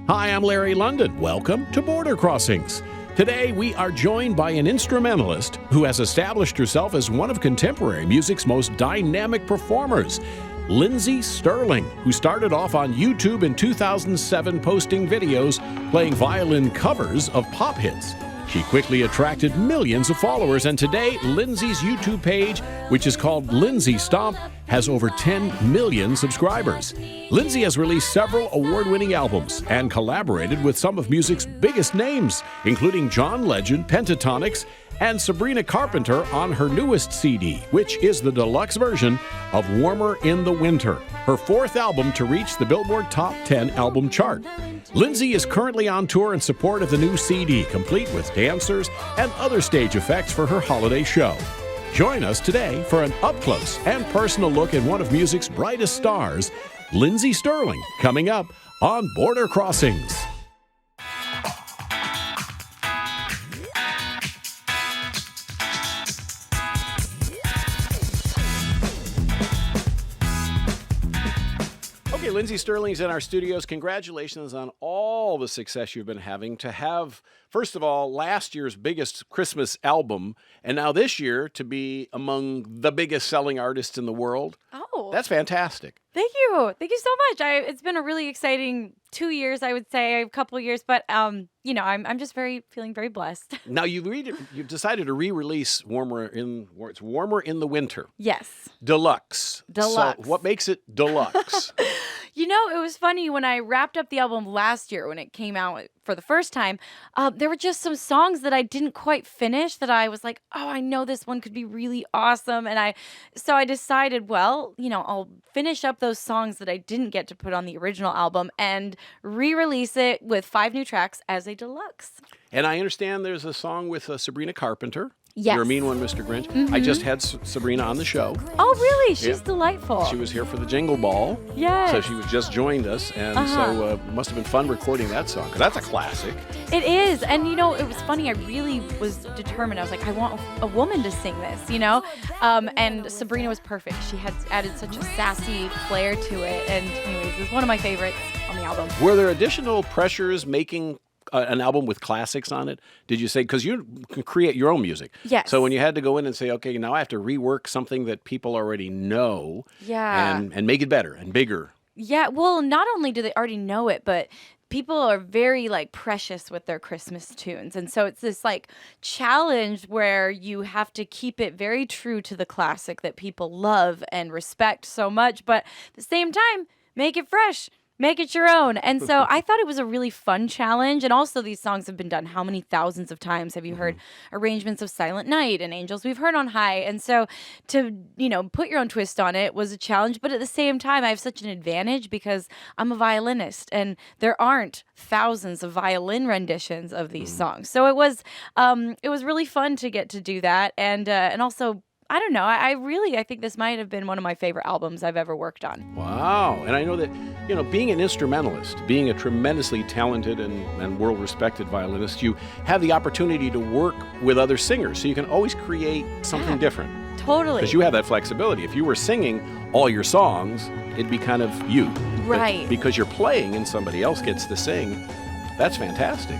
Hi, I'm Larry London. Welcome to Border Crossings. Today, we are joined by an instrumentalist who has established herself as one of contemporary music's most dynamic performers, Lindsey Stirling, who started off on YouTube in 2007 posting videos playing violin covers of pop hits. She quickly attracted millions of followers, and today, Lindsey's YouTube page, which is called Lindsey Stomp, has over 10 million subscribers. Lindsey has released several award-winning albums and collaborated with some of music's biggest names, including John Legend, Pentatonix, and Sabrina Carpenter on her newest CD, which is the deluxe version of Warmer in the Winter, her fourth album to reach the Billboard Top 10 album chart. Lindsey is currently on tour in support of the new CD, complete with dancers and other stage effects for her holiday show. Join us today for an up-close and personal look at one of music's brightest stars, Lindsey Stirling, coming up on Border Crossings. Okay, Lindsey Stirling's in our studios. Congratulations on all the success you've been having. To have, first of all, last year's biggest Christmas album, and now this year to be among the biggest selling artists in the world. Oh, that's fantastic. Thank you. Thank you so much. It's been a really exciting 2 years, I would say, a couple of years, but I'm just feeling very blessed. Now you decided to re-release it's Warmer in the Winter. Yes. Deluxe. Deluxe. So what makes it deluxe? It was funny when I wrapped up the album last year when it came out for the first time. There were just some songs that I didn't quite finish that I was like, oh, I know this one could be really awesome. And so I decided, well, I'll finish up those songs that I didn't get to put on the original album and re-release it with 5 new tracks as a deluxe. And I understand there's a song with Sabrina Carpenter. Yes. You're a Mean One, Mr. Grinch. Mm-hmm. I just had Sabrina on the show. Oh, really? She's delightful. She was here for the Jingle Ball. Yes. So she was just joined us, and so it must have been fun recording that song, because that's a classic. It is. And, it was funny. I really was determined. I was like, I want a woman to sing this, and Sabrina was perfect. She had added such a sassy flair to it. And anyways, it's one of my favorites on the album. Were there additional pressures making an album with classics on it? Did you say, because you can create your own music. Yes. So when you had to go in and say, okay, now I have to rework something that people already know. Yeah. And make it better and bigger. Yeah. Well, not only do they already know it, but people are very precious with their Christmas tunes. And so it's this challenge where you have to keep it very true to the classic that people love and respect so much, but at the same time, make it fresh. Make it your own. And so I thought it was a really fun challenge. And also these songs have been done how many thousands of times? Have you heard arrangements of Silent Night and Angels We've Heard on High? And so to, put your own twist on it was a challenge. But at the same time, I have such an advantage because I'm a violinist and there aren't thousands of violin renditions of these songs. So it was really fun to get to do that. And also, I don't know. I think this might have been one of my favorite albums I've ever worked on. Wow. And I know that, being an instrumentalist, being a tremendously talented and world-respected violinist, you have the opportunity to work with other singers. So you can always create something different. Totally. Because you have that flexibility. If you were singing all your songs, it'd be kind of you. Right. But because you're playing and somebody else gets to sing, that's fantastic.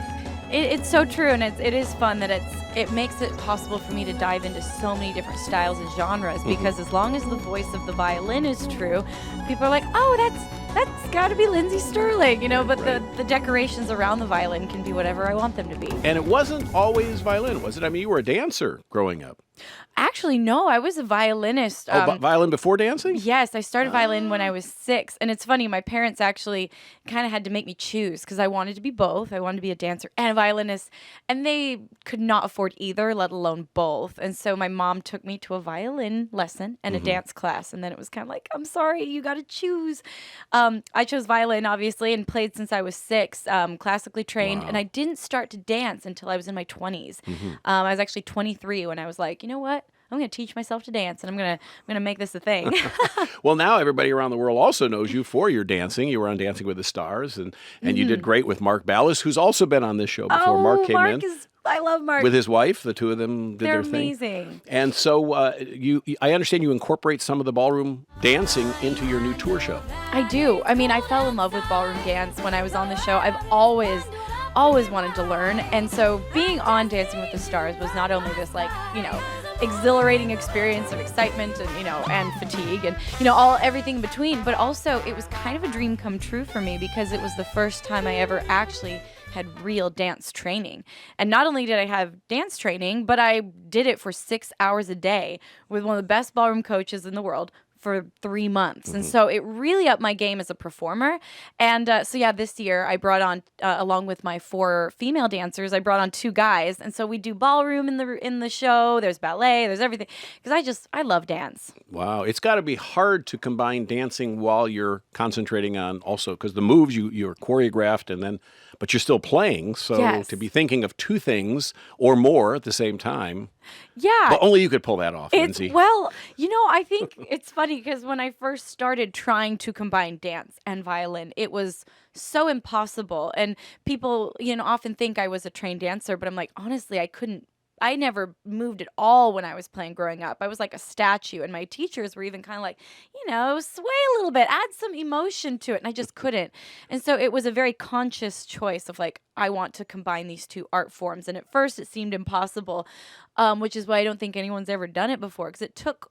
It's so true, and it is fun that it makes it possible for me to dive into so many different styles and genres, because as long as the voice of the violin is true, people are like, oh, that's got to be Lindsey Stirling, but the decorations around the violin can be whatever I want them to be. And it wasn't always violin, was it? I mean, you were a dancer growing up. Actually, no, I was a violinist. Violin before dancing? Yes, I started violin when I was 6. And it's funny, my parents actually kind of had to make me choose because I wanted to be both. I wanted to be a dancer and a violinist. And they could not afford either, let alone both. And so my mom took me to a violin lesson and a dance class. And then it was kind of like, I'm sorry, you got to choose. I chose violin, obviously, and played since I was 6, classically trained. Wow. And I didn't start to dance until I was in my 20s. I was actually 23 when I was like, you know what? I'm going to teach myself to dance, and I'm going to make this a thing. Well, now everybody around the world also knows you for your dancing. You were on Dancing with the Stars, and you did great with Mark Ballas, who's also been on this show before. Mark came in. Is I love Mark. With his wife, the two of them did They're their thing. amazing. And so I understand you incorporate some of the ballroom dancing into your new tour show. I do. I mean, I fell in love with ballroom dance when I was on the show. I've always wanted to learn. And so being on Dancing with the Stars was not only this exhilarating experience of excitement and, and fatigue and, everything in between, but also it was kind of a dream come true for me because it was the first time I ever actually had real dance training. And not only did I have dance training, but I did it for 6 hours a day with one of the best ballroom coaches in the world for 3 months. And so it really upped my game as a performer. And this year I brought on, along with my 4 female dancers, I brought on 2 guys. And so we do ballroom in the show. There's ballet, there's everything. Because I love dance. Wow. It's got to be hard to combine dancing while you're concentrating on also, because the moves you're choreographed but you're still playing. So Yes. to be thinking of 2 things or more at the same time. Yeah. But only you could pull that off, Lindsey. Well, I think it's funny because when I first started trying to combine dance and violin, it was so impossible. And people, often think I was a trained dancer, but I'm like, honestly, I never moved at all when I was playing growing up. I was like a statue, and my teachers were even kind of like, sway a little bit, add some emotion to it, and I just couldn't. And so it was a very conscious choice of like, I want to combine these 2 art forms. And at first it seemed impossible, which is why I don't think anyone's ever done it before, because it took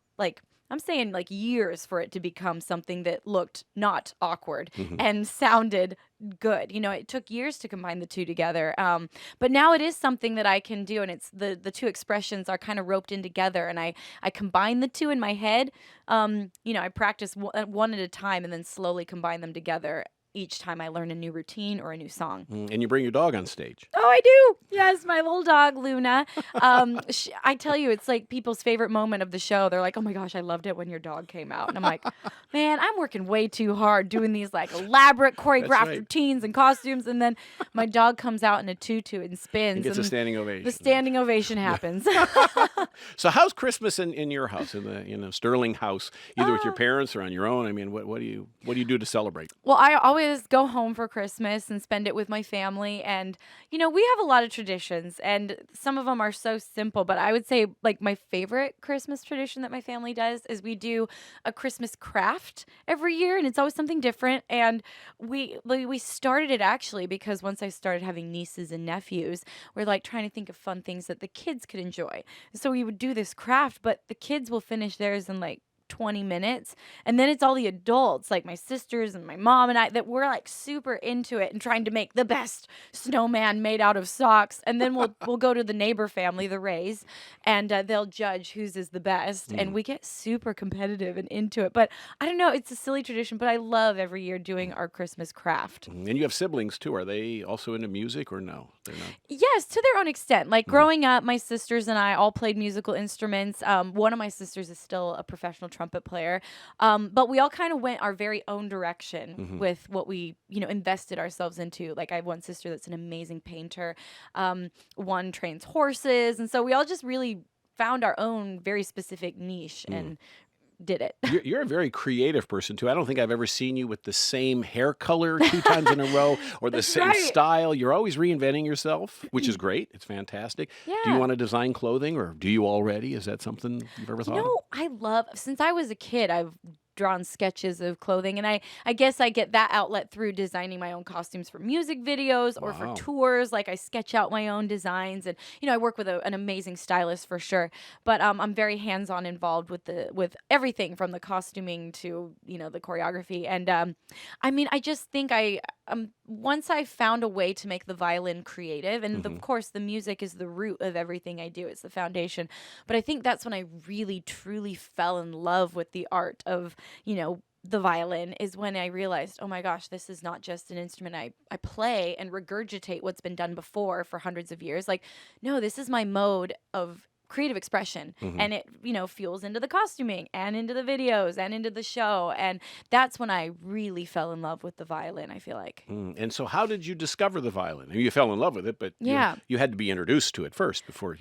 I'm saying years for it to become something that looked not awkward and sounded good. It took years to combine the 2 together. But now it is something that I can do, and it's the 2 expressions are kind of roped in together, and I combine the 2 in my head. I practice one at a time and then slowly combine them together each time I learn a new routine or a new song. And you bring your dog on stage. Oh, I do. Yes, my little dog, Luna. I tell you, it's like people's favorite moment of the show. They're like, oh my gosh, I loved it when your dog came out. And I'm like, man, I'm working way too hard doing these elaborate choreographed routines and costumes. And then my dog comes out in a tutu and spins. And gets a standing ovation. The standing ovation happens. So how's Christmas in your house, in the Stirling house, either with your parents or on your own? I mean, what do you do to celebrate? Well, I always go home for Christmas and spend it with my family. And, we have a lot of traditions, and some of them are so simple. But I would say, my favorite Christmas tradition that my family does is we do a Christmas craft every year, and it's always something different. And we started it actually because once I started having nieces and nephews, we're trying to think of fun things that the kids could enjoy. So we would do this craft, but the kids will finish theirs in 20 minutes, and then it's all the adults like my sisters and my mom and I that we're super into it and trying to make the best snowman made out of socks. And then we'll go to the neighbor family, the Rays, and they'll judge whose is the best. And we get super competitive and into it. But I don't know, it's a silly tradition, but I love every year doing our Christmas craft. And you have siblings too. Are they also into music or no? They're not. Yes, to their own extent. Growing up, my sisters and I all played musical instruments. One of my sisters is still a professional trumpet player. But we all kind of went our very own direction with what we, invested ourselves into. I have one sister that's an amazing painter. One trains horses. And so we all just really found our own very specific niche and did it. You're a very creative person too. I don't think I've ever seen you with the same hair color 2 times in a row or the same style. You're always reinventing yourself, which is great. It's fantastic. Yeah. Do you want to design clothing, or do you already? Is that something you've ever thought of? Since I was a kid, I've drawn sketches of clothing, and I guess I get that outlet through designing my own costumes for music videos or for tours. I sketch out my own designs, and I work with an amazing stylist for sure. But I'm very hands-on involved with everything from the costuming to the choreography. And I just think once I found a way to make the violin creative, and of course the music is the root of everything I do, it's the foundation, but I think that's when I really truly fell in love with the art of the violin, is when I realized, oh my gosh, this is not just an instrument I play and regurgitate what's been done before for hundreds of years. No, this is my mode of creative expression, and it fuels into the costuming and into the videos and into the show. And that's when I really fell in love with the violin, I feel like. And so how did you discover the violin? I mean, you fell in love with it, but you had to be introduced to it first before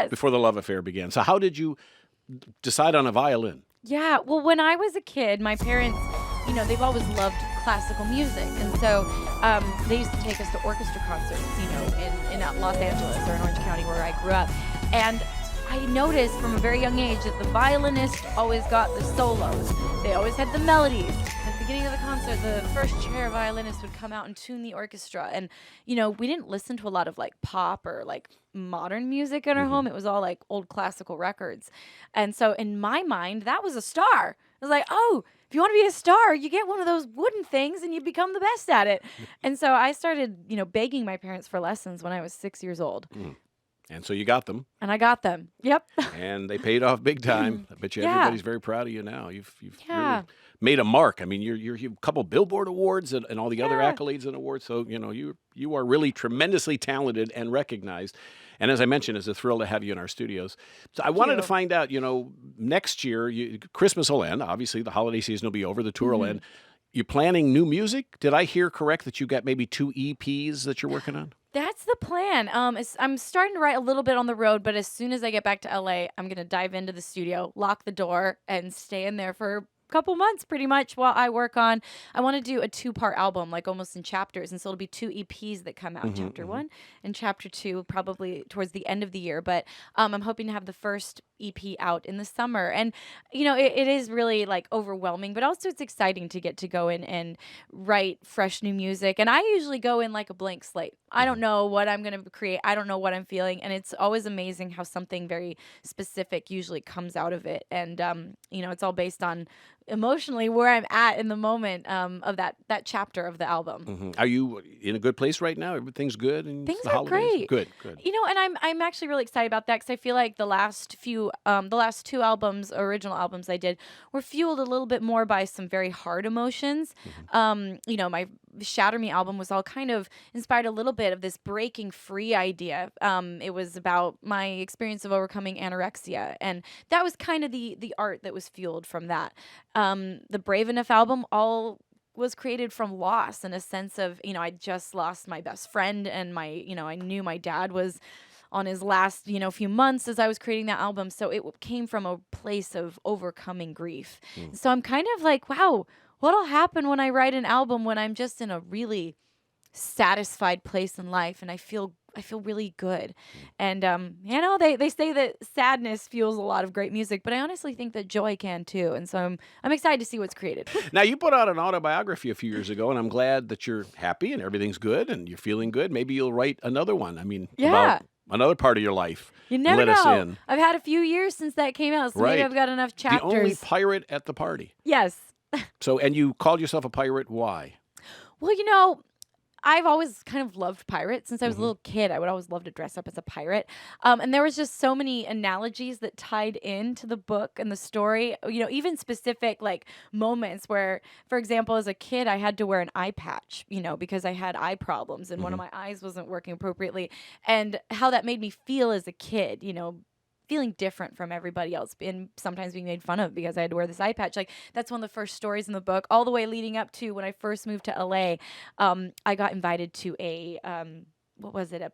before the love affair began. So how did you decide on a violin? Yeah, well, when I was a kid, my parents they've always loved classical music. And so they used to take us to orchestra concerts, in Los Angeles or in Orange County where I grew up. And I noticed from a very young age that the violinist always got the solos. They always had the melodies. At the beginning of the concert, the first chair violinist would come out and tune the orchestra. And, we didn't listen to a lot of like pop or like modern music in our home. It was all like old classical records. And so in my mind, that was a star. I was like, oh, if you want to be a star, you get one of those wooden things and you become the best at it. And so I started, begging my parents for lessons when I was 6 years old. And so you got them. And I got them. Yep. And they paid off big time. I bet you Yeah. everybody's very proud of you now. You've Yeah. really made a mark. I mean, you've a couple Billboard awards and all the other Yeah. accolades and awards. So, you are really tremendously talented and recognized. And as I mentioned, it's a thrill to have you in our studios. So I wanted to you. find out, next year, Christmas will end. Obviously, the holiday season will be over. The tour will end. You're planning new music? Did I hear correct that you got maybe 2 EPs that you're working on? That's the plan. I'm starting to write a little bit on the road, but as soon as I get back to LA, I'm going to dive into the studio, lock the door, and stay in there for a couple months pretty much while I work on. I want to do a 2-part album, like almost in chapters. And so it'll be 2 EPs that come out, chapter 1 and chapter 2, probably towards the end of the year. But I'm hoping to have the first EP out in the summer. And, it is really like overwhelming, but also it's exciting to get to go in and write fresh new music. And I usually go in like a blank slate. I don't know what I'm going to create. I don't know what I'm feeling. And it's always amazing how something very specific usually comes out of it. And, it's all based on emotionally where I'm at in the moment of that chapter of the album. Are you in a good place right now? Everything's good? And Things the are holidays? great. Good. And I'm actually really excited about that because I feel like the last 2 original albums I did were fueled a little bit more by some very hard emotions. My Shatter Me album was all kind of inspired a little bit of this breaking free idea. It was about my experience of overcoming anorexia, and that was kind of the art that was fueled from that. The Brave Enough album all was created from loss and a sense of, I just lost my best friend and I knew my dad was on his last, few months as I was creating that album. So it came from a place of overcoming grief. So I'm kind of like, wow, what'll happen when I write an album when I'm just in a really satisfied place in life and I feel really good. And, they say that sadness fuels a lot of great music, but I honestly think that joy can too. And so I'm excited to see what's created. Now, you put out an autobiography a few years ago, and I'm glad that you're happy and everything's good and you're feeling good. Maybe you'll write another one. I mean, about another part of your life. You never Let us know. in. I've had a few years since that came out, so Right. maybe I've got enough chapters. The only pirate at the party. Yes. So, and you called yourself a pirate. Why? Well, I've always kind of loved pirates. Since I was a little kid, I would always love to dress up as a pirate. And there was just so many analogies that tied into the book and the story, even specific like moments where, for example, as a kid, I had to wear an eye patch, because I had eye problems and one of my eyes wasn't working appropriately, and how that made me feel as a kid, feeling different from everybody else and sometimes being made fun of because I had to wear this eye patch. Like, that's one of the first stories in the book, all the way leading up to when I first moved to LA. I got invited to a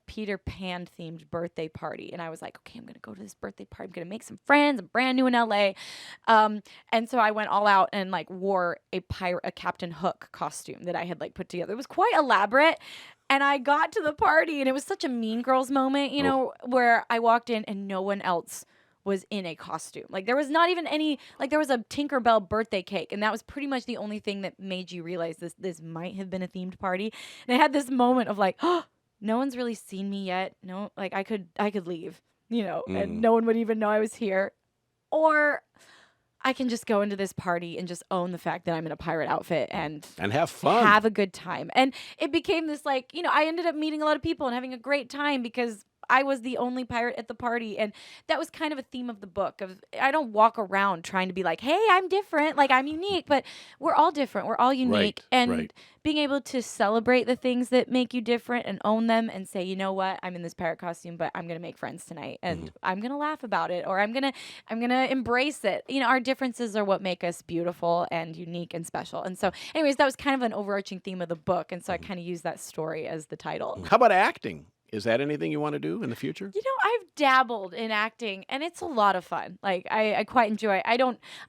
Peter Pan themed birthday party. And I was like, okay, I'm going to go to this birthday party. I'm going to make some friends. I'm brand new in LA. And so I went all out and like wore a Captain Hook costume that I had like put together. It was quite elaborate. And I got to the party and it was such a Mean Girls moment, where I walked in and no one else was in a costume. Like, there was not even any, like, there was a Tinkerbell birthday cake, and that was pretty much the only thing that made you realize this might have been a themed party. And I had this moment of like, oh, no one's really seen me yet. No, like, I could leave, and no one would even know I was here. Or I can just go into this party and just own the fact that I'm in a pirate outfit and have fun. Have a good time. And it became this like, I ended up meeting a lot of people and having a great time because I was the only pirate at the party. And that was kind of a theme of the book. I don't walk around trying to be like, hey, I'm different, like I'm unique, but we're all different. We're all unique. And being able to celebrate the things that make you different and own them and say, you know what, I'm in this pirate costume, but I'm going to make friends tonight and I'm going to laugh about it, or I'm going to embrace it. Our differences are what make us beautiful and unique and special. And so anyways, that was kind of an overarching theme of the book. And so I kind of used that story as the title. How about acting? Is that anything you want to do in the future? I've dabbled in acting and it's a lot of fun. Like I quite enjoy it. I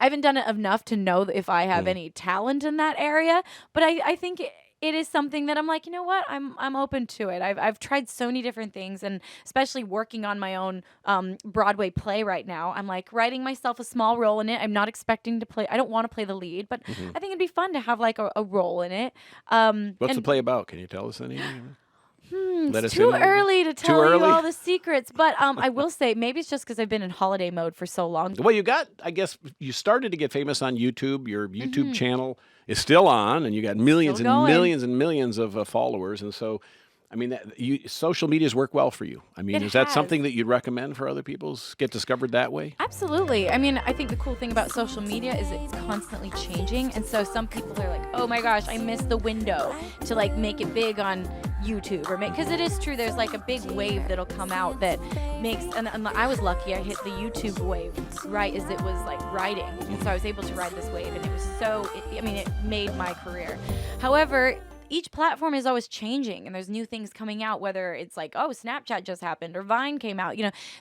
haven't done it enough to know if I have any talent in that area, but I think it is something that I'm like, you know what? I'm open to it. I've tried so many different things, and especially working on my own Broadway play right now. I'm like writing myself a small role in it. I'm not expecting to play. I don't want to play the lead, but I think it'd be fun to have like a role in it. What's the play about? Can you tell us anything? It's too early to tell you all the secrets, but I will say maybe it's just because I've been in holiday mode for so long. Well, I guess you started to get famous on YouTube. Your YouTube channel is still on, and you got millions and millions and millions of followers. And so, I mean, social medias work well for you. I mean, is that something that you'd recommend for other people? Get discovered that way? Absolutely. I mean, I think the cool thing about social media is it's constantly changing. And so some people are like, oh my gosh, I missed the window to like make it big on YouTube, or because it is true, there's like a big wave that'll come out that makes, and I was lucky, I hit the YouTube wave right as it was like riding, and so I was able to ride this wave, and it was it made my career. However, each platform is always changing, and there's new things coming out, whether it's like, oh, Snapchat just happened or Vine came out.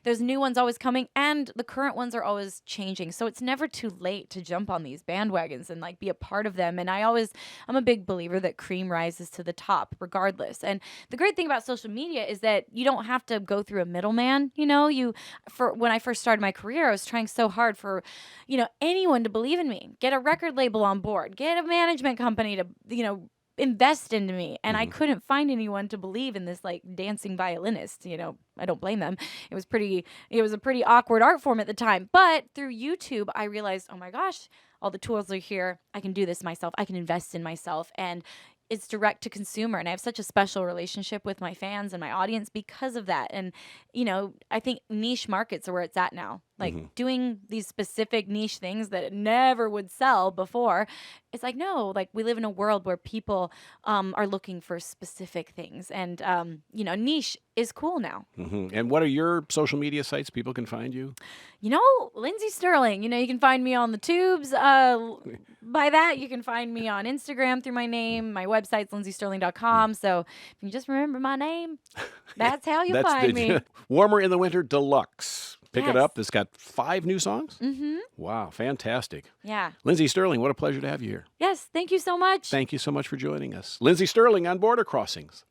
There's new ones always coming, and the current ones are always changing. So it's never too late to jump on these bandwagons and like be a part of them. And I'm a big believer that cream rises to the top regardless. And the great thing about social media is that you don't have to go through a middleman. When I first started my career, I was trying so hard for, anyone to believe in me, get a record label on board, get a management company to, invest into me, and I couldn't find anyone to believe in this like dancing violinist. I don't blame them. It was a pretty awkward art form at the time, but through YouTube I realized, oh my gosh, all the tools are here. I can do this myself. I can invest in myself, and it's direct to consumer, and I have such a special relationship with my fans and my audience because of that. And I think niche markets are where it's at now, like doing these specific niche things that never would sell before. It's like, no, like we live in a world where people are looking for specific things, and niche is cool now. And what are your social media sites people can find you? Lindsey Stirling. You can find me on the tubes. By that, you can find me on Instagram through my name. My website's lindseystirling.com. So if you just remember my name, that's how you find me. Warmer in the Winter Deluxe. Pick it Yes. up. It's got 5 new songs. Wow, fantastic. Yeah. Lindsey Stirling, what a pleasure to have you here. Yes. Thank you so much. Thank you so much for joining us. Lindsey Stirling on Border Crossings.